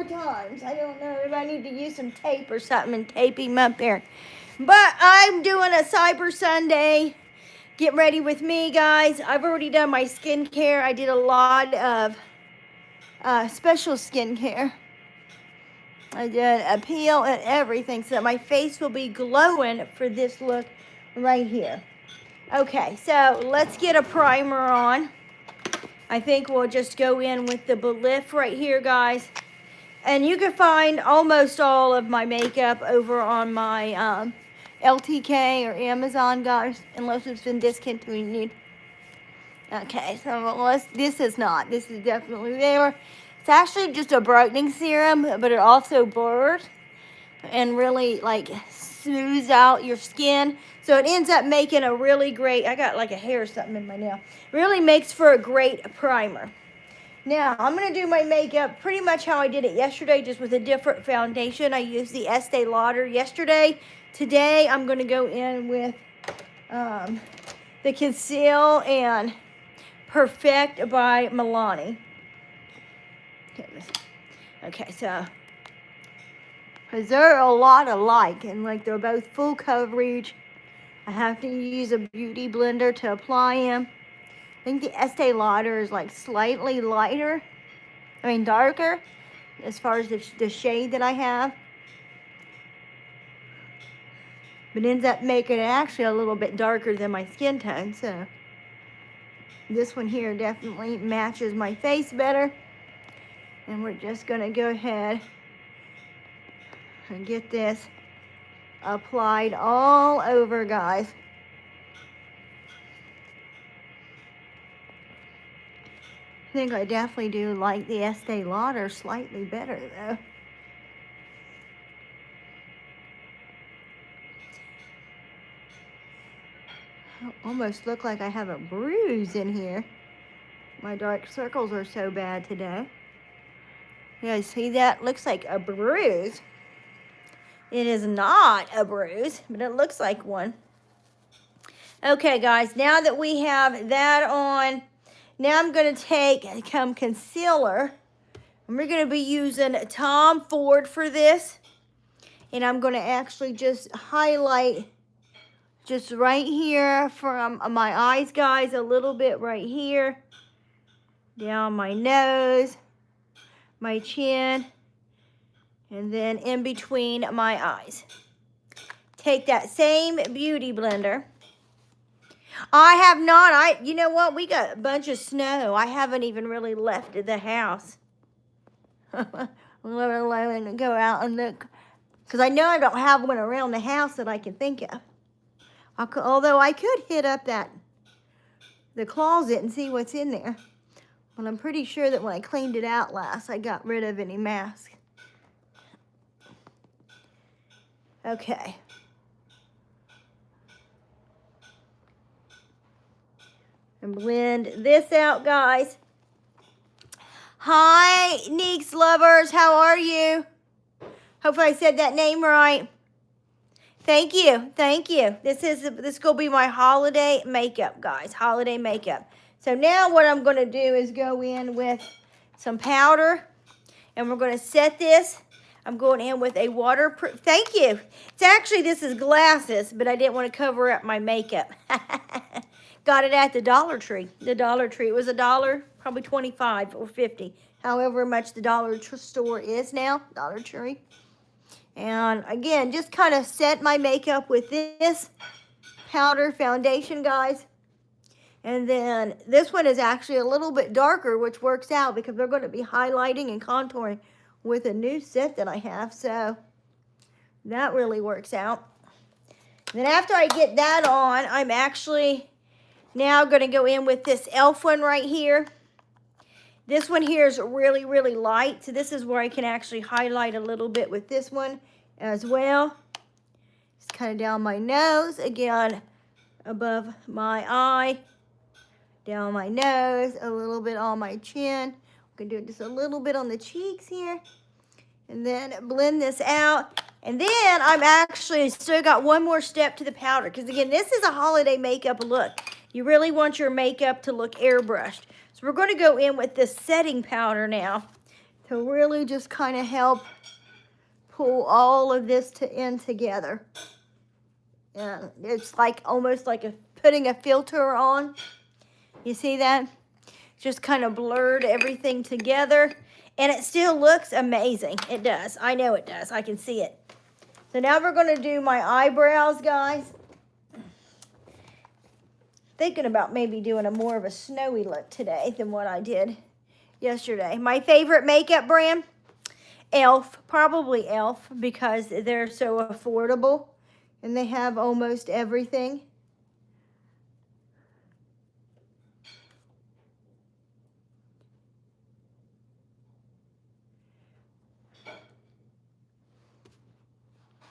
times. I don't know if I need to use some tape or something and tape him up there. But I'm doing a Cyber Sunday. Get ready with me, guys. I've already done my skincare. I did a lot of special skincare. I did a peel and everything so that my face will be glowing for this look right here. Okay, so let's get a primer on. I think we'll just go in with the Belif right here, guys. And you can find almost all of my makeup over on my LTK or Amazon, guys, unless it's been discontinued. Okay, so this is not. This is definitely there. It's actually just a brightening serum, but it also blurs and really like smooths out your skin. So it ends up making a really great, I got like a hair or something in my nail. Really makes for a great primer. Now, I'm going to do my makeup pretty much how I did it yesterday, just with a different foundation. I used the Estee Lauder yesterday. Today, I'm going to go in with the Conceal and Perfect by Milani. Okay, so, because they're a lot alike, and like they're both full coverage. I have to use a beauty blender to apply them. I think the Estee Lauder is like slightly lighter, darker, as far as the shade that I have. But ends up making it actually a little bit darker than my skin tone, so this one here definitely matches my face better. And we're just gonna go ahead and get this applied all over, guys. I think I definitely do like the Estee Lauder slightly better, though. I almost look like I have a bruise in here. My dark circles are so bad today. You guys see that? Looks like a bruise. It is not a bruise, but it looks like one. Okay, guys, now that we have that on, now I'm going to take some concealer, and we're going to be using Tom Ford for this. And I'm going to actually just highlight just right here from my eyes, guys, a little bit right here, down my nose, my chin, and then in between my eyes. Take that same beauty blender. I have not. You know what? We got a bunch of snow. I haven't even really left the house. I'm going to go out and look. Because I know I don't have one around the house that I can think of. Although I could hit up the closet and see what's in there. But I'm pretty sure that when I cleaned it out last, I got rid of any masks. Okay. And blend this out, guys. Hi, Neeks lovers. How are you? Hopefully I said that name right. Thank you. Thank you. This will be my holiday makeup, guys. Holiday makeup. So now what I'm going to do is go in with some powder. And we're going to set this. I'm going in with a waterproof. Thank you. It's actually, this is glasses, but I didn't want to cover up my makeup. Got it at the Dollar Tree. The Dollar Tree. It was $1, probably 25 or 50. However much the Dollar Store is now. Dollar Tree. And again, just kind of set my makeup with this powder foundation, guys. And then this one is actually a little bit darker, which works out because we're going to be highlighting and contouring with a new set that I have. So that really works out. And then after I get that on, I'm actually now going to go in with this e.l.f. one right here. This one here is really, really light. So this is where I can actually highlight a little bit with this one as well. Just kind of down my nose. Again, above my eye. Down my nose. A little bit on my chin. I'm going to do just a little bit on the cheeks here. And then blend this out. And then I'm actually still got one more step to the powder. Because again, this is a holiday makeup look. You really want your makeup to look airbrushed. So we're going to go in with this setting powder now. to really just kind of help pull all of this in together. And it's like almost like putting a filter on. You see that? Just kind of blurred everything together. And it still looks amazing. It does. I know it does. I can see it. So now we're going to do my eyebrows, guys. Thinking about maybe doing more of a snowy look today than what I did yesterday. My favorite makeup brand, e.l.f. Probably e.l.f. because they're so affordable and they have almost everything.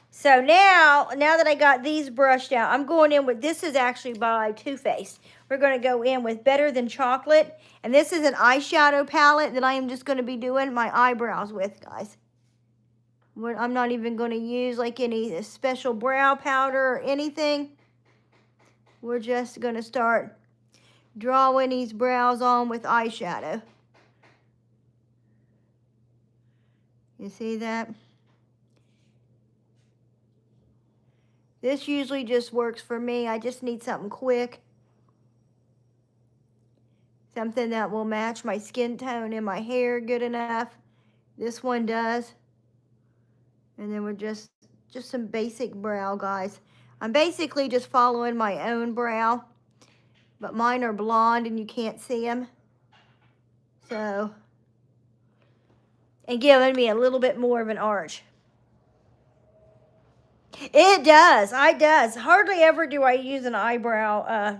So now that I got these brushed out, I'm going in with, this is actually by Too Faced. We're going to go in with Better Than Chocolate. And this is an eyeshadow palette that I am just going to be doing my eyebrows with, guys. I'm not even going to use like any special brow powder or anything. We're just going to start drawing these brows on with eyeshadow. You see that? This usually just works for me. I just need something quick. Something that will match my skin tone and my hair good enough. This one does. And then we're just some basic brow, guys. I'm basically just following my own brow. But mine are blonde and you can't see them. So, and giving me a little bit more of an arch. It does. It does. Hardly ever do I use an eyebrow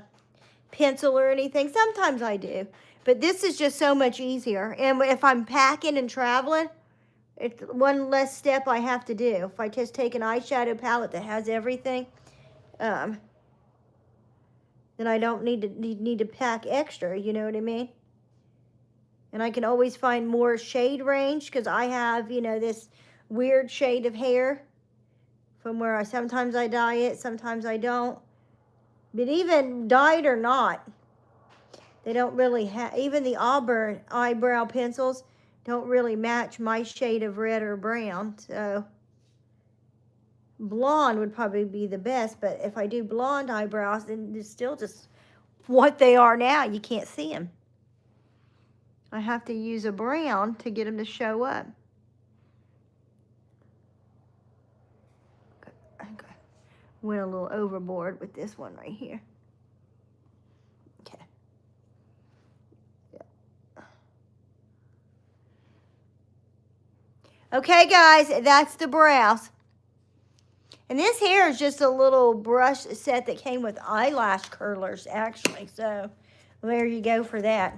pencil or anything. Sometimes I do. But this is just so much easier. And if I'm packing and traveling, it's one less step I have to do. If I just take an eyeshadow palette that has everything, then I don't need to pack extra, you know what I mean? And I can always find more shade range because I have, you know, this weird shade of hair. From where sometimes I dye it, sometimes I don't. But even dyed or not, they don't really have, even the Auburn eyebrow pencils don't really match my shade of red or brown. So blonde would probably be the best, but if I do blonde eyebrows, then it's still just what they are now. You can't see them. I have to use a brown to get them to show up. Went a little overboard with this one right here. Okay. Yeah. Okay, guys, that's the brows. And this here is just a little brush set that came with eyelash curlers, actually. So there you go for that.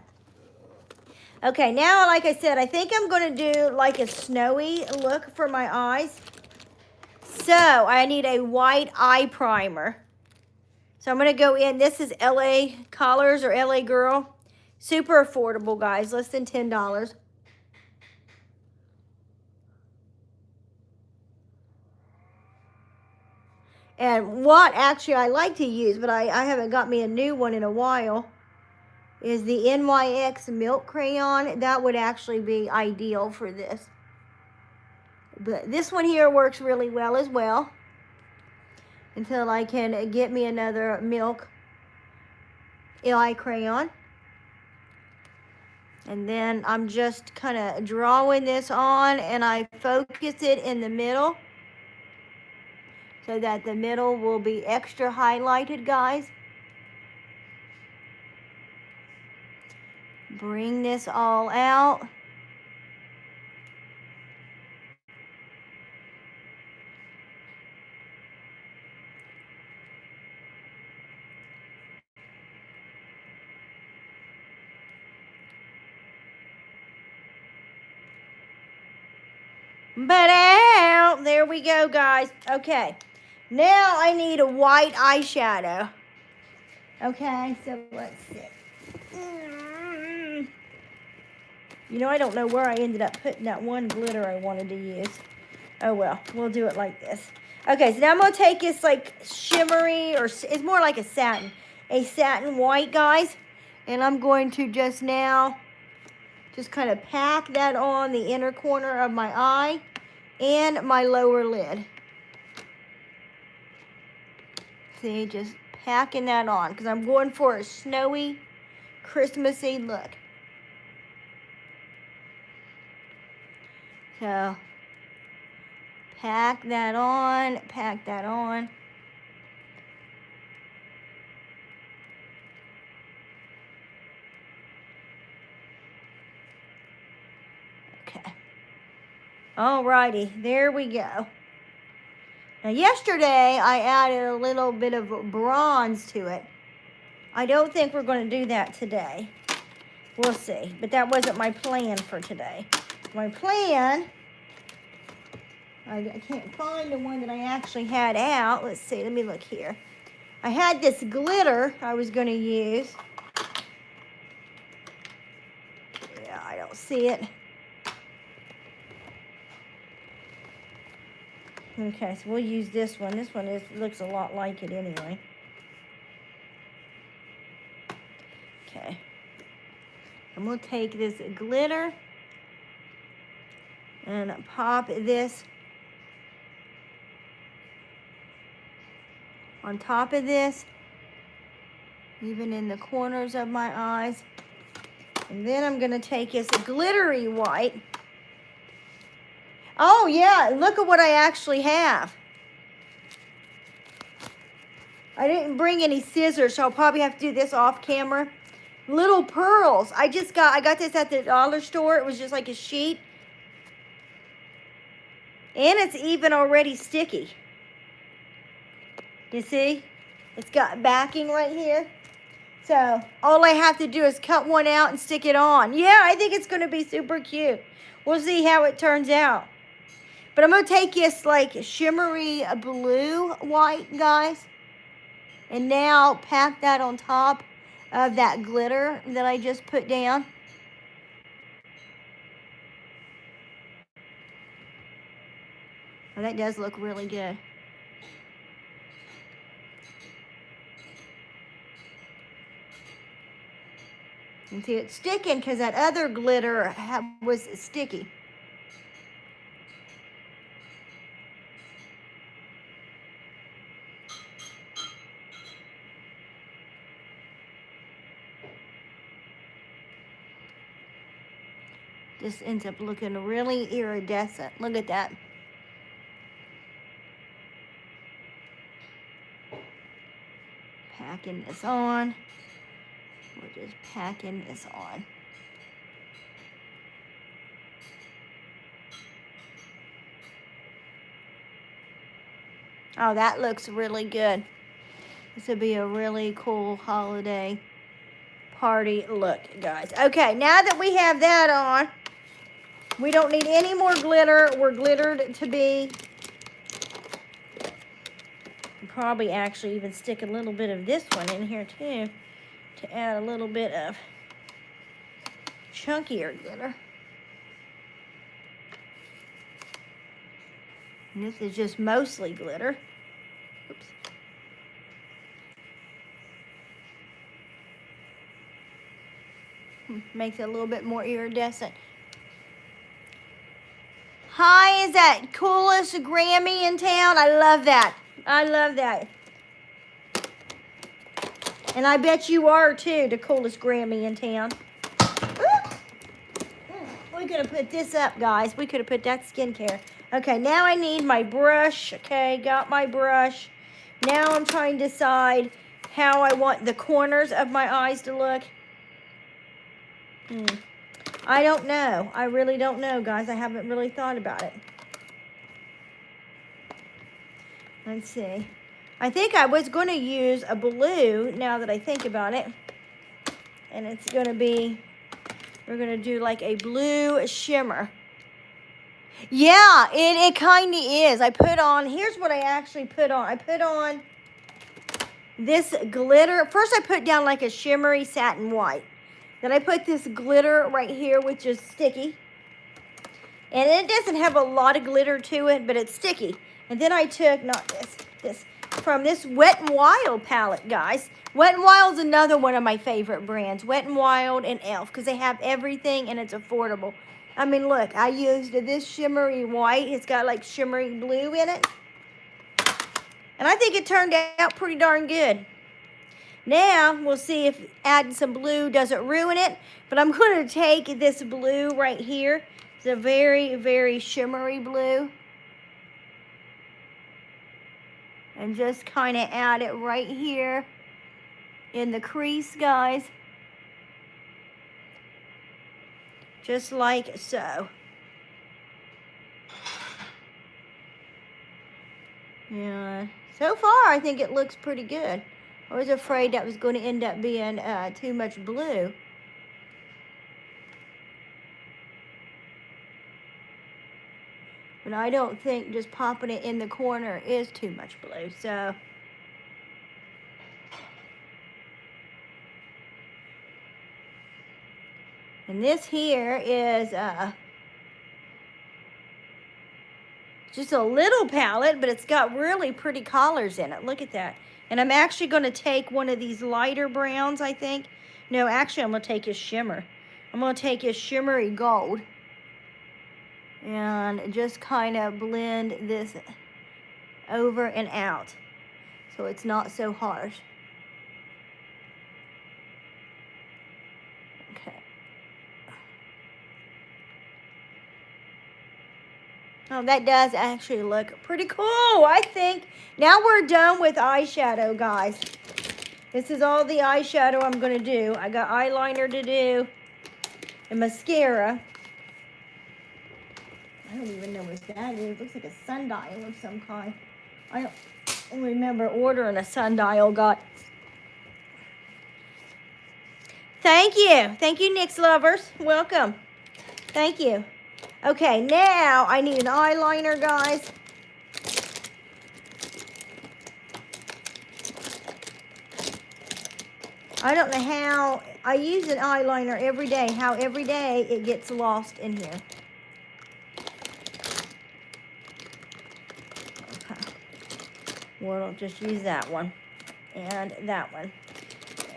Okay, now, like I said, I think I'm going to do like a snowy look for my eyes. So I need a white eye primer. So I'm going to go in. This is LA Colors or LA Girl. Super affordable, guys. Less than $10. And what actually I like to use, but I haven't got me a new one in a while, is the NYX Milk Crayon. That would actually be ideal for this. But this one here works really well as well. Until I can get me another milk eye crayon. And then I'm just kind of drawing this on and I focus it in the middle. So that the middle will be extra highlighted, guys. Bring this all out. But out, there we go, guys. Okay, now I need a white eyeshadow. Okay, so let's see. You know, I don't know where I ended up putting that one glitter I wanted to use. Oh well, we'll do it like this. Okay, so now I'm gonna take this like shimmery, or it's more like a satin white, guys. And I'm going to just now Just kind of pack that on the inner corner of my eye and my lower lid. See, just packing that on because I'm going for a snowy, Christmassy look. So, pack that on, pack that on. Okay. Alrighty, there we go. Now, yesterday, I added a little bit of bronze to it. I don't think we're going to do that today. We'll see. But that wasn't my plan for today. My plan, I can't find the one that I actually had out. Let's see. Let me look here. I had this glitter I was going to use. Yeah, I don't see it. Okay, so we'll use this one. This one looks a lot like it anyway. Okay. And we'll take this glitter and pop this on top of this, even in the corners of my eyes. And then I'm going to take this glittery white. Oh, yeah, look at what I actually have. I didn't bring any scissors, so I'll probably have to do this off camera. Little pearls. I got this at the dollar store. It was just like a sheet. And it's even already sticky. You see? It's got backing right here. So, all I have to do is cut one out and stick it on. Yeah, I think it's going to be super cute. We'll see how it turns out. But I'm going to take this like shimmery blue white, guys. And now pack that on top of that glitter that I just put down. Oh, that does look really good. And see, it's sticking because that other glitter was sticky. This ends up looking really iridescent. Look at that. Packing this on. We're just packing this on. Oh, that looks really good. This would be a really cool holiday party look, guys. Okay, now that we have that on, we don't need any more glitter. We're glittered to be. Probably actually even stick a little bit of this one in here too to add a little bit of chunkier glitter. And this is just mostly glitter. Oops. Makes it a little bit more iridescent. Hi, is that coolest Grammy in town? I love that. I love that. And I bet you are too, the coolest Grammy in town. Oops. We could have put this up, guys. We could have put that skincare. Okay, now I need my brush. Okay, got my brush. Now I'm trying to decide how I want the corners of my eyes to look. I don't know. I really don't know, guys. I haven't really thought about it. Let's see. I think I was going to use a blue now that I think about it. And it's going to be, we're going to do like a blue shimmer. Yeah, it kind of is. I put on, here's what I actually put on. I put on this glitter. First I put down like a shimmery satin white. Then I put this glitter right here, which is sticky. And it doesn't have a lot of glitter to it, but it's sticky. And then I took, not this, from this Wet n Wild palette, guys. Wet n Wild's another one of my favorite brands. Wet n Wild and e.l.f. because they have everything and it's affordable. I mean, look, I used this shimmery white. It's got like shimmery blue in it. And I think it turned out pretty darn good. Now, we'll see if adding some blue doesn't ruin it. But I'm going to take this blue right here. It's a very, very shimmery blue. And just kind of add it right here in the crease, guys. Just like so. Yeah, so far I think it looks pretty good. I was afraid that was going to end up being too much blue. But I don't think just popping it in the corner is too much blue, so. And this here is just a little palette, but it's got really pretty colors in it. Look at that. And I'm actually going to take one of these lighter browns, I think. No, actually, I'm going to take his shimmer. I'm going to take his shimmery gold. And just kind of blend this over and out so it's not so harsh. Okay. Oh, that does actually look pretty cool, I think. Now we're done with eyeshadow, guys. This is all the eyeshadow I'm going to do. I got eyeliner to do and mascara. I don't even know what that is. It looks like a sundial of some kind. I don't remember ordering a sundial, God. Thank you. Thank you, NYX lovers. Welcome. Thank you. Okay, now I need an eyeliner, guys. I don't know how, I use an eyeliner every day, how every day it gets lost in here. Okay. We'll just use that one and that one.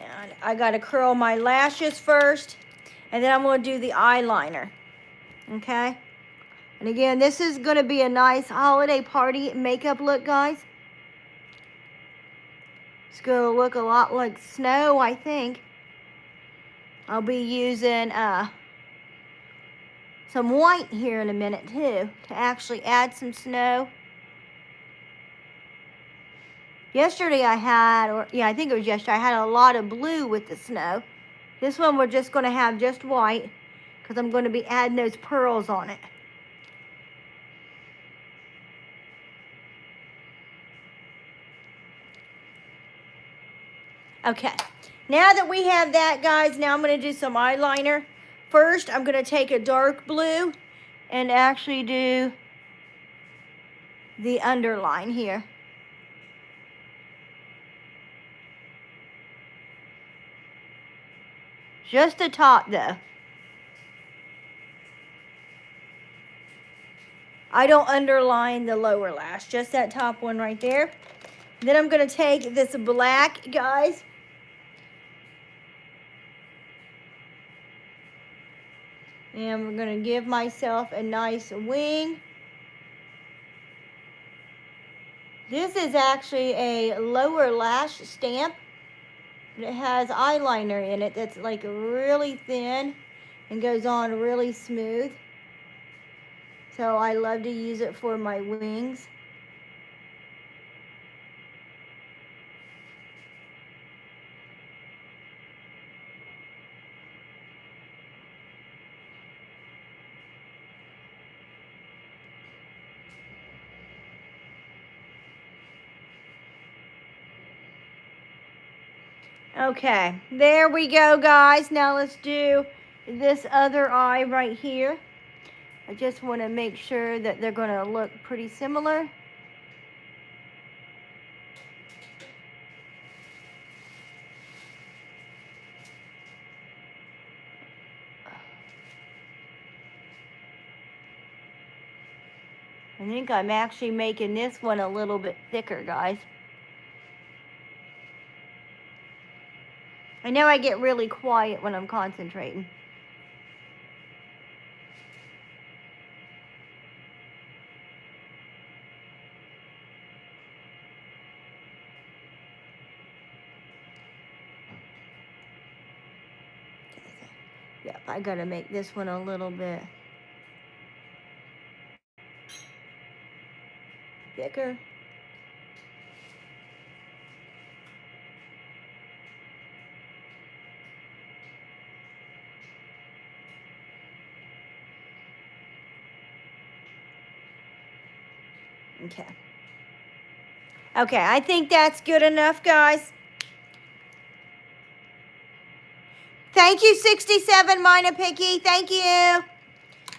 And I got to curl my lashes first, and then I'm going to do the eyeliner. Okay? And again, this is going to be a nice holiday party makeup look, guys. It's going to look a lot like snow, I think. I'll be using some white here in a minute, too, to actually add some snow. Yesterday I had, I think it was yesterday, I had a lot of blue with the snow. This one we're just going to have just white because I'm going to be adding those pearls on it. Okay, now that we have that, guys, now I'm going to do some eyeliner. First, I'm going to take a dark blue and actually do the underline here. Just the top, though. I don't underline the lower lash, just that top one right there. Then I'm going to take this black, guys. And we're going to give myself a nice wing. This is actually a lower lash stamp. It has eyeliner in it that's like really thin and goes on really smooth. So I love to use it for my wings. Okay, there we go, guys. Now let's do this other eye right here. I just want to make sure that they're going to look pretty similar. I think I'm actually making this one a little bit thicker, guys. I know I get really quiet when I'm concentrating. Yep, I gotta make this one a little bit thicker. Okay. Okay, I think that's good enough, guys. Thank you, 67 Mina Picky. Thank you.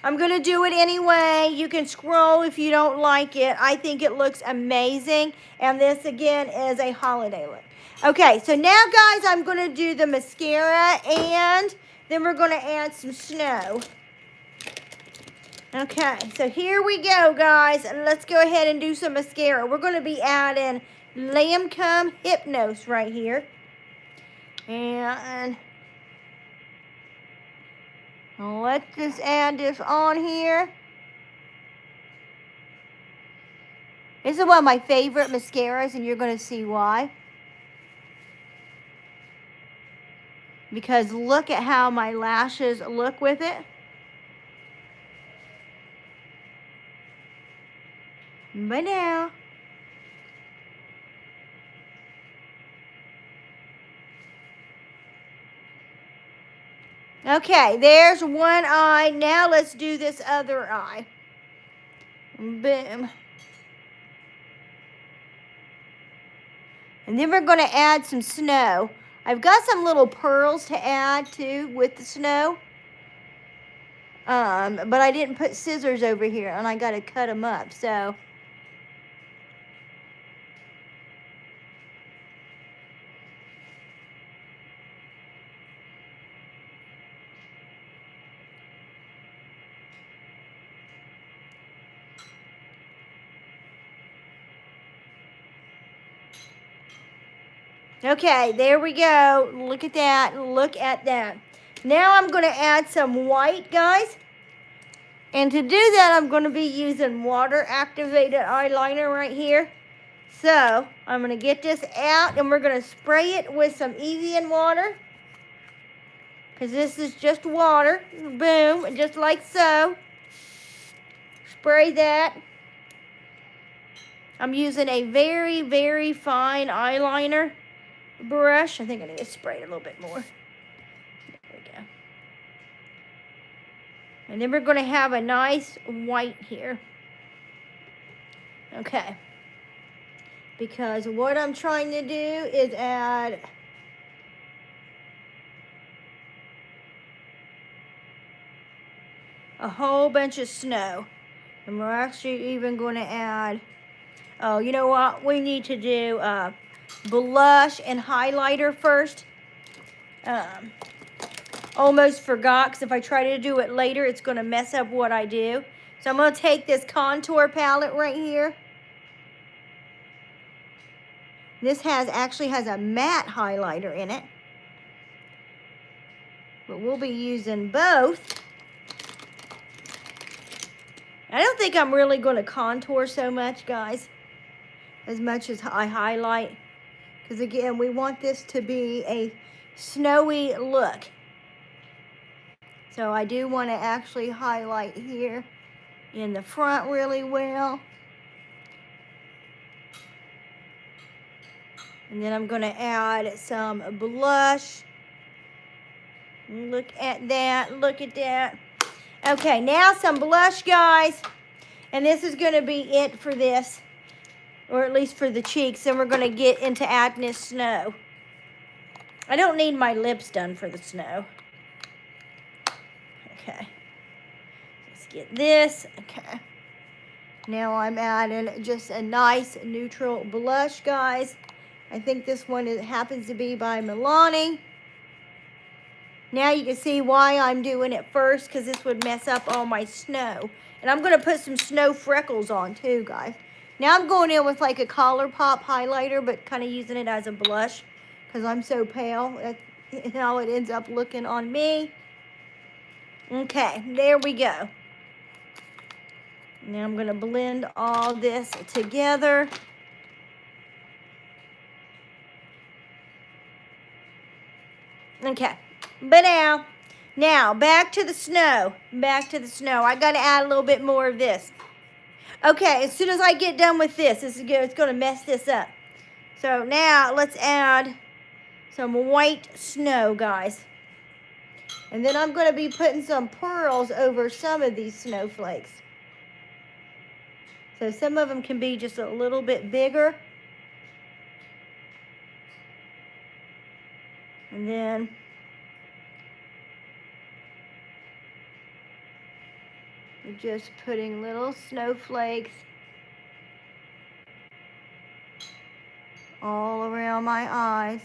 I'm going to do it anyway. You can scroll if you don't like it. I think it looks amazing. And this, again, is a holiday look. Okay, so now, guys, I'm going to do the mascara. And then we're going to add some snow. Okay, so here we go, guys. And let's go ahead and do some mascara. We're going to be adding Lancome Hypnose right here. And let's just add this on here. This is one of my favorite mascaras, and you're going to see why. Because look at how my lashes look with it. But now, okay, there's one eye. Now let's do this other eye. Boom. And then we're going to add some snow. I've got some little pearls to add too with the snow. But I didn't put scissors over here, and I got to cut them up. So okay, there we go. Look at that. Look at that. Now I'm going to add some white, guys. And to do that, I'm going to be using water-activated eyeliner right here. So I'm going to get this out, and we're going to spray it with some Evian water. Because this is just water. Boom, just like so. Spray that. I'm using a very, very fine eyeliner brush. I think I need to spray it a little bit more. There we go. And then we're going to have a nice white here. Okay. Because what I'm trying to do is add a whole bunch of snow. And we're actually even going to add, oh, you know what? We need to do blush and highlighter first. Almost forgot, because if I try to do it later, it's going to mess up what I do. So I'm going to take this contour palette right here. This actually has a matte highlighter in it. But we'll be using both. I don't think I'm really going to contour so much, guys, as much as I highlight. Because, again, we want this to be a snowy look. So I do want to actually highlight here in the front really well. And then I'm going to add some blush. Look at that. Look at that. Okay, now some blush, guys. And this is going to be it for this. Or at least for the cheeks. Then we're going to get into adding this snow. I don't need my lips done for the snow. Okay. Let's get this. Okay. Now I'm adding just a nice neutral blush, guys. I think this one happens to be by Milani. Now you can see why I'm doing it first, because this would mess up all my snow. And I'm going to put some snow freckles on too, guys. Now I'm going in with like a ColourPop highlighter, but kind of using it as a blush because I'm so pale. how it ends up looking on me. Okay, there we go. Now I'm going to blend all this together. Okay, but now back to the snow. Back to the snow. I got to add a little bit more of this. Okay, as soon as I get done with this is good. It's going to mess this up. So now let's add some white snow, guys. And then I'm going to be putting some pearls over some of these snowflakes. So some of them can be just a little bit bigger. And then we're just putting little snowflakes all around my eyes.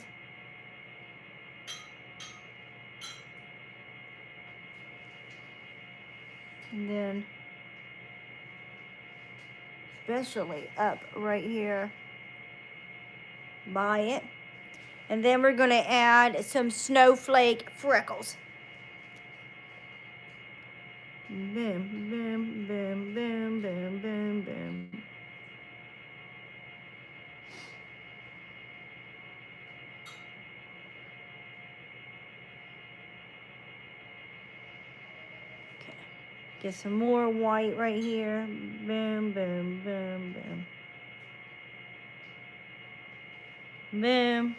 And then especially up right here by it. And then we're going to add some snowflake freckles. Boom, boom, boom, boom, boom, boom, boom. Okay. Get some more white right here. Boom, boom, boom, boom. Boom.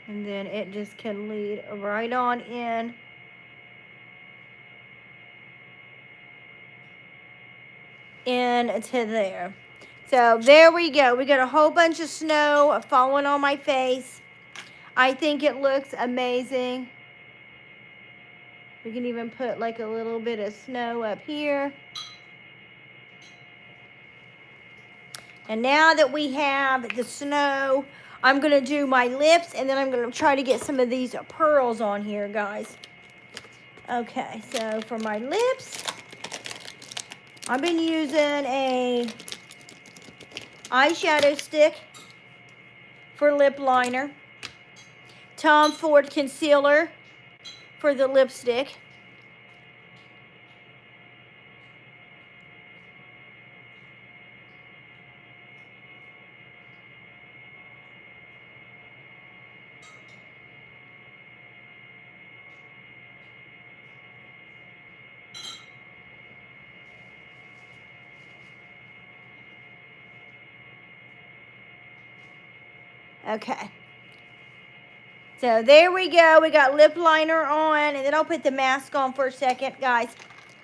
And then it just can lead right on in. Into there. So there we go. We got a whole bunch of snow falling on my face. I think it looks amazing. We can even put like a little bit of snow up here. And now that we have the snow, I'm going to do my lips, and then I'm going to try to get some of these pearls on here, guys. Okay, so for my lips, I've been using a eyeshadow stick for lip liner, Tom Ford concealer for the lipstick, okay. So there we go. We got lip liner on, and then I'll put the mask on for a second, guys,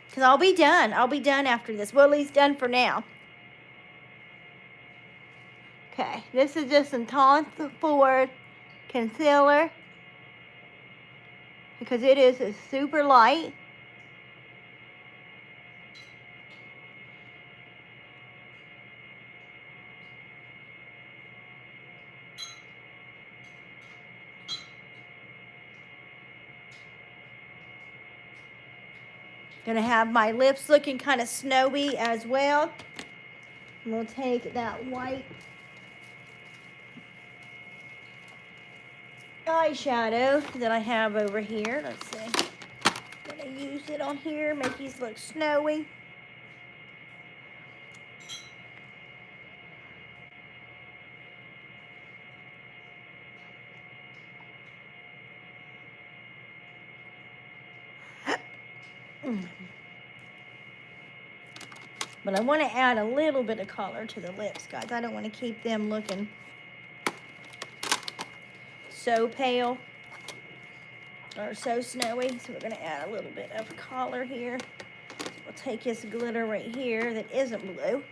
because I'll be done. I'll be done after this. Well, at least done for now. Okay, this is just some Tom Ford concealer because it is super light. Gonna have my lips looking kind of snowy as well. And we'll take that white eyeshadow that I have over here. Let's see. Gonna use it on here, make these look snowy. But I want to add a little bit of color to the lips, guys. I don't want to keep them looking so pale or so snowy. So we're going to add a little bit of color here. We'll take this glitter right here that isn't blue.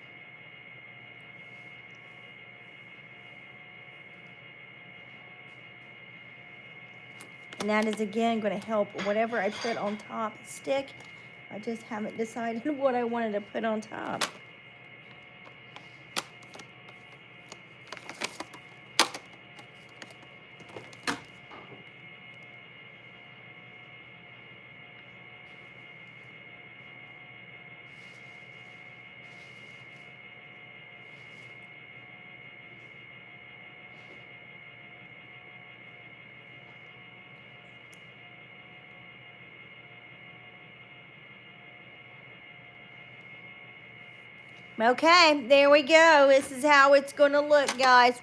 And that is, again, going to help whatever I put on top stick. I just haven't decided what I wanted to put on top. Okay, there we go. This is how it's going to look, guys.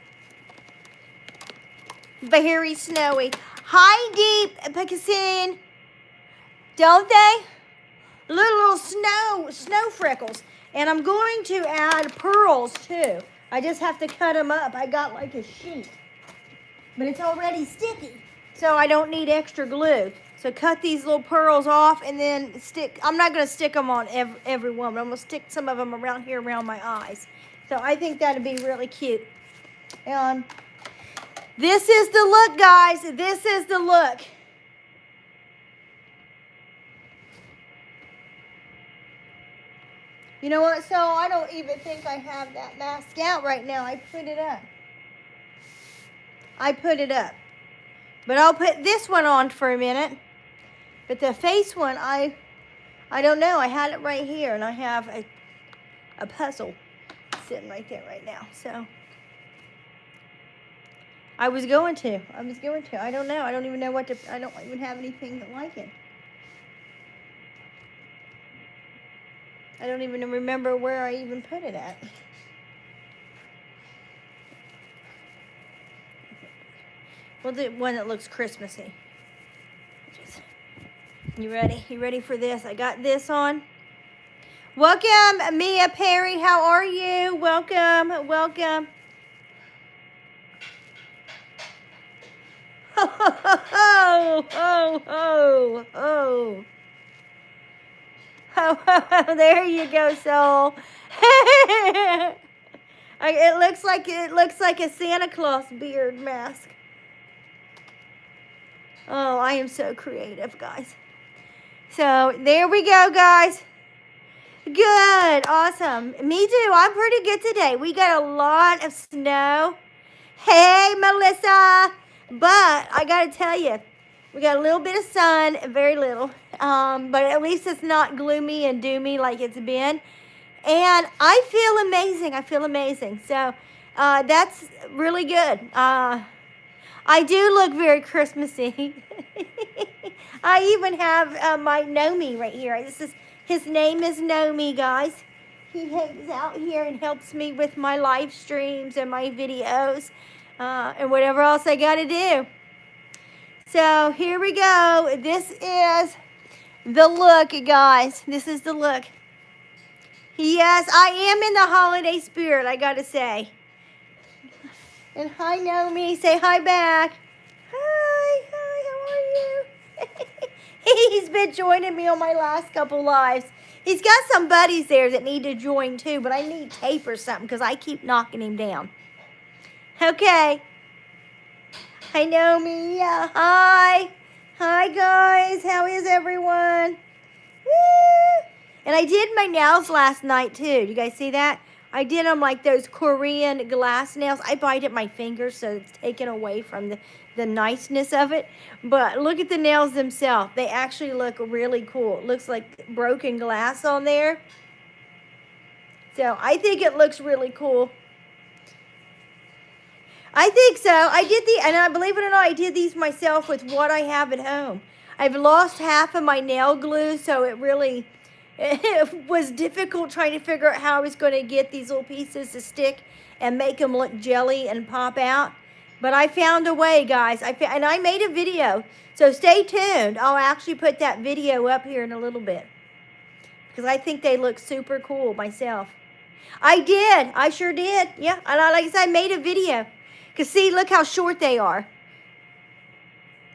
Very snowy. Hi, Deep Picassine. Don't they? Little snow freckles. And I'm going to add pearls, too. I just have to cut them up. I got like a sheet. But it's already sticky, so I don't need extra glue. So cut these little pearls off and then stick. I'm not going to stick them on every one, but I'm going to stick some of them around here around my eyes. So I think that'd be really cute. And this is the look, guys. This is the look. You know what? So I don't even think I have that mask out right now. I put it up. But I'll put this one on for a minute. But the face one, I don't know. I had it right here, and I have a puzzle sitting right there right now. So I was going to. I don't know. I don't even know what to. I don't even have anything like it. I don't even remember where I even put it at. We'll do one that looks Christmassy. You ready? You ready for this? I got this on. Welcome, Mia Perry. How are you? Welcome, welcome. Oh, there you go, soul. It looks like a Santa Claus beard mask. Oh, I am so creative, guys. So there we go, guys. Good, awesome. Me too. I'm pretty good today. We got a lot of snow. Hey, Melissa. But I got to tell you, we got a little bit of sun, very little. But at least it's not gloomy and doomy like it's been. And I feel amazing. I feel amazing. So that's really good. I do look very Christmassy. I even have my Nomi right here. His name is Nomi, guys. He hangs out here and helps me with my live streams and my videos and whatever else I got to do. So here we go. This is the look, guys. This is the look. Yes, I am in the holiday spirit, I got to say. And hi, Nomi. Say hi back. Hi, how are you? He's been joining me on my last couple lives. He's got some buddies there that need to join too, but I need tape or something because I keep knocking him down. Okay. Hi, Nomi. Yeah, hi. Hi, guys. How is everyone? Woo! And I did my nails last night too. You guys see that? I did them like those Korean glass nails. I bite at my fingers, so it's taken away from the niceness of it. But look at the nails themselves. They actually look really cool. It looks like broken glass on there. So I think it looks really cool. I think so. And I believe it or not, I did these myself with what I have at home. I've lost half of my nail glue, so it was difficult trying to figure out how I was going to get these little pieces to stick and make them look jelly and pop out. But I found a way, guys. And I made a video. So stay tuned. I'll actually put that video up here in a little bit. Because I think they look super cool myself. I did. I sure did. Yeah. And like I said, I made a video. Because see, look how short they are.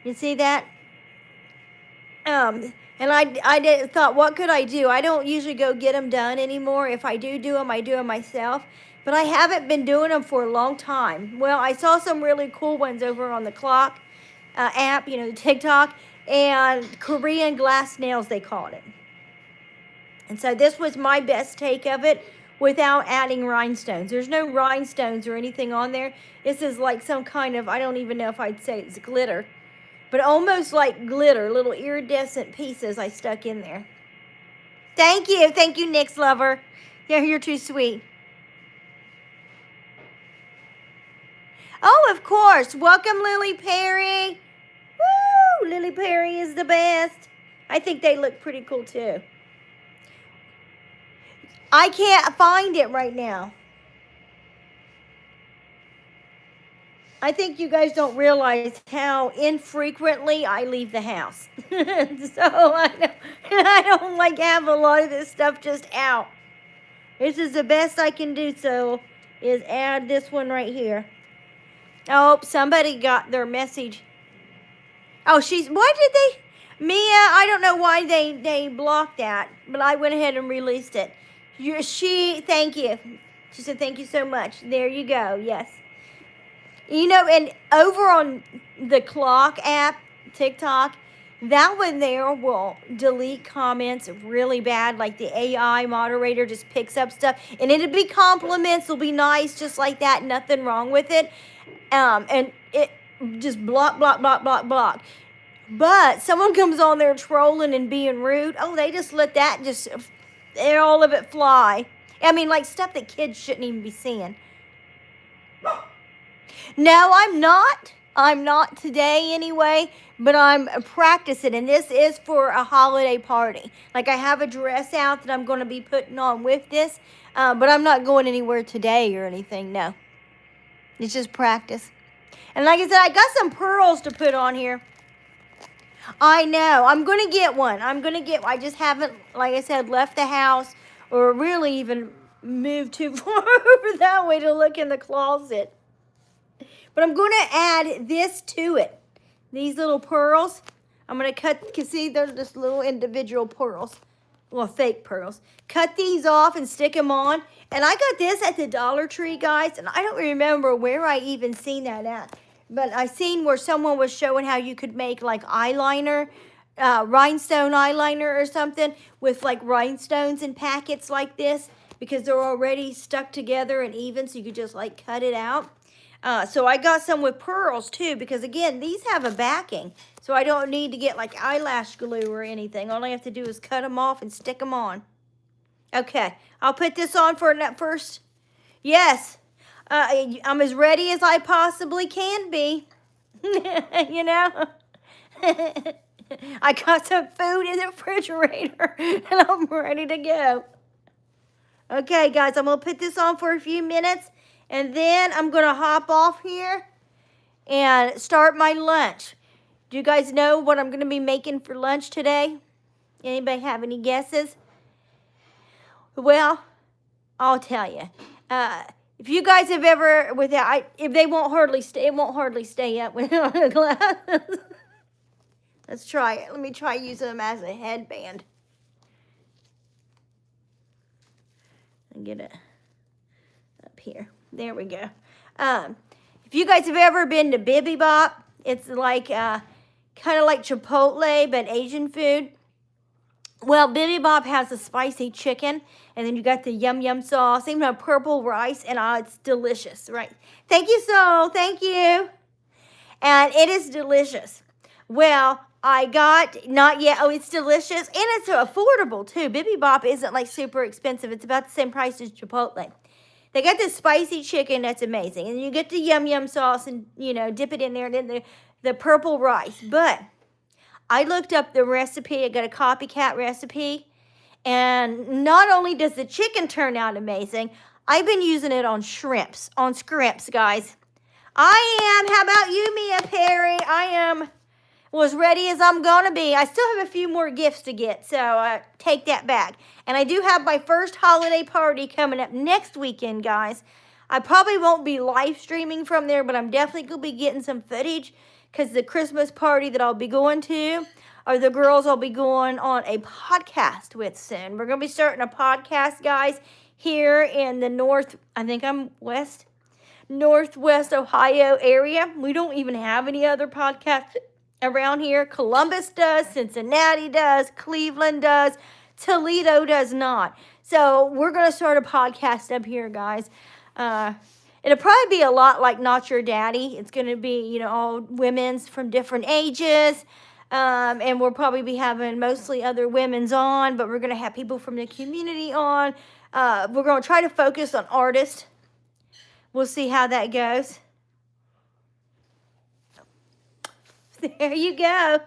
You see that? And I thought, what could I do? I don't usually go get them done anymore. If I do them, I do them myself. But I haven't been doing them for a long time. Well, I saw some really cool ones over on the Clock app, you know, the TikTok, and Korean glass nails, they called it. And so this was my best take of it without adding rhinestones. There's no rhinestones or anything on there. This is like some kind of, I don't even know if I'd say it's glitter. But almost like glitter, little iridescent pieces I stuck in there. Thank you, Nick's lover. Yeah, you're too sweet. Oh, of course. Welcome, Lily Perry. Woo! Lily Perry is the best. I think they look pretty cool, too. I can't find it right now. I think you guys don't realize how infrequently I leave the house. So I don't like have a lot of this stuff just out. This is the best I can do, so is add this one right here. Oh, somebody got their message. Oh, why did they, Mia, I don't know why they blocked that, but I went ahead and released it. Thank you. She said, thank you so much. There you go, yes. You know, and over on the Clock app, TikTok, that one there will delete comments really bad. Like the AI moderator just picks up stuff. And it'll be compliments. It'll be nice, just like that. Nothing wrong with it. And it just block, block, block, block, block. But someone comes on there trolling and being rude. Oh, they just let that all of it fly. I mean, like stuff that kids shouldn't even be seeing. No, I'm not. I'm not today anyway, but I'm practicing, and this is for a holiday party. Like I have a dress out that I'm going to be putting on with this, but I'm not going anywhere today or anything, no. It's just practice. And like I said, I got some pearls to put on here. I know. I'm going to get one. I just haven't, like I said, left the house or really even moved too far over that way to look in the closet. But I'm going to add this to it. These little pearls. I'm going to cut, you can see they're just little individual pearls. Well, fake pearls. Cut these off and stick them on. And I got this at the Dollar Tree, guys. And I don't remember where I even seen that at. But I seen where someone was showing how you could make like eyeliner, rhinestone eyeliner or something with like rhinestones in packets like this. Because they're already stuck together and even, so you could just like cut it out. So I got some with pearls too, because again, these have a backing. So I don't need to get like eyelash glue or anything. All I have to do is cut them off and stick them on. Okay, I'll put this on for that first. Yes, I'm as ready as I possibly can be. You know? I got some food in the refrigerator and I'm ready to go. Okay, guys, I'm going to put this on for a few minutes. And then I'm going to hop off here and start my lunch. Do you guys know what I'm going to be making for lunch today? Anybody have any guesses? Well, I'll tell you. If you guys have ever, it won't hardly stay up without the glasses. Let's try it. Let me try using them as a headband. And get it up here. There we go. If you guys have ever been to Bibi Bop, it's like kind of like Chipotle, but Asian food. Well, Bibi Bop has a spicy chicken, and then you got the yum yum sauce, even a purple rice, and it's delicious, right? Thank you, Sol. Thank you. And it is delicious. Well, I got, not yet, oh, it's delicious, and it's affordable, too. Bibi Bop isn't, like, super expensive. It's about the same price as Chipotle. They got this spicy chicken that's amazing. And you get the yum yum sauce and, you know, dip it in there. And then the purple rice. But I looked up the recipe. I got a copycat recipe. And not only does the chicken turn out amazing, I've been using it on shrimps. On scrimps, guys. How about you, Mia Perry? I am as ready as I'm going to be. I still have a few more gifts to get, so take that back. And I do have my first holiday party coming up next weekend, guys. I probably won't be live streaming from there, but I'm definitely going to be getting some footage because the Christmas party that I'll be going to are the girls I'll be going on a podcast with soon. We're going to be starting a podcast, guys, here in the northwest Ohio area. We don't even have any other podcasts around here. Columbus does, Cincinnati does, Cleveland does, Toledo does not. So we're going to start a podcast up here, guys. It'll probably be a lot like Not Your Daddy. It's going to be, you know, all women's from different ages. And we'll probably be having mostly other women's on, but we're going to have people from the community on. We're going to try to focus on artists. We'll see how that goes. There you go.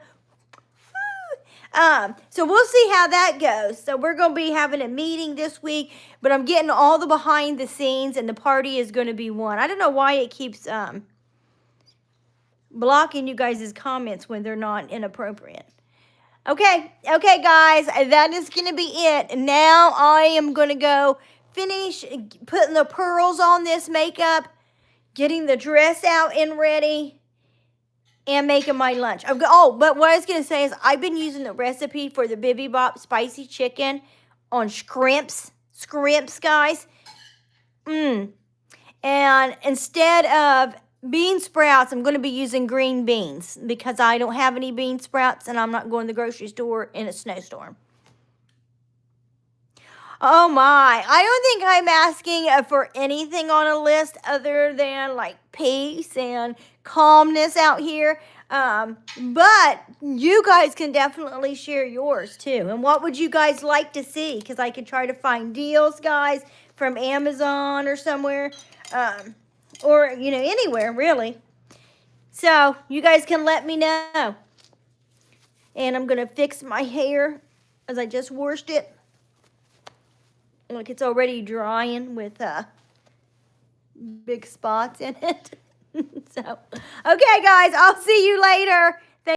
So we'll see how that goes. So we're going to be having a meeting this week, but I'm getting all the behind the scenes, and the party is going to be one. I don't know why it keeps blocking you guys' comments when they're not inappropriate. Okay, guys, that is going to be it. Now I am going to go finish putting the pearls on this makeup, getting the dress out and ready, and making my lunch. Oh, but what I was going to say is I've been using the recipe for the Bibi Bop spicy chicken on scrimps, guys. And instead of bean sprouts, I'm going to be using green beans because I don't have any bean sprouts and I'm not going to the grocery store in a snowstorm. Oh my, I don't think I'm asking for anything on a list other than like peace and calmness out here. But you guys can definitely share yours too. And what would you guys like to see? Because I could try to find deals, guys, from Amazon or somewhere. Or, you know, anywhere, really. So, you guys can let me know. And I'm going to fix my hair as I just washed it. Look, it's already drying with big spots in it. So, okay, guys, I'll see you later.